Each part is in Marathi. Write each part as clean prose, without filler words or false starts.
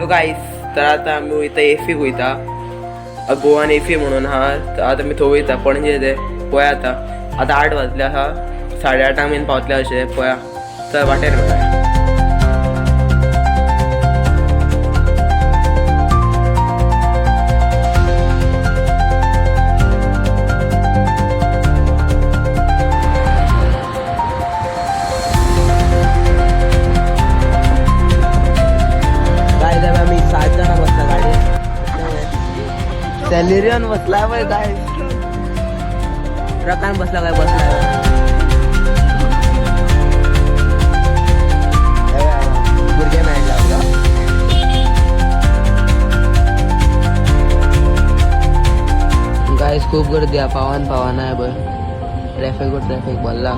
तो गाईस तर आता आम्ही वयता एफी वयता गोवान एफी म्हणून हा. तर आता मी थंय वयता पणजे ते पळय आता 8 वाजले आहा. 8:30 बीन पावतले अशें पळया. चल वाटेर मेळया. सॅलेरियन बसलाय बाय काय ट्रकान बसला काय बसलाय भुरगे मेळटा गायस खूप गर्दी आहे. पावान आहे बय ट्रॅफिक भरला.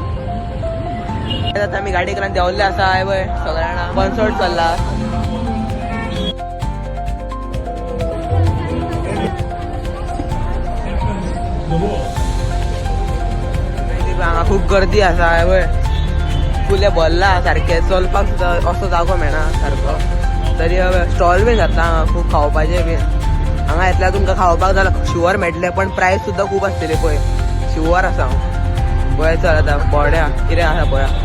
आता आम्ही गाडी करून देवल्ले असा आहे बय सगळ्यांना कॉन्सर्ट चालला. हांगा खूप गर्दी आसा वय फुले भरला सारखे चलपाक सुद्दां असो जागो मेळना सारको. तरी स्टॉल बीन घातला हांगा खूप खावपाचे बीन. हांगा येतल्यार तुमकां खावपाक जाल्यार शिवर मेळटले पण प्रायस सुद्दां खूप आसतली पळय. शिवर आसा पळय चल आतां बोड्या कितें आसा पळया.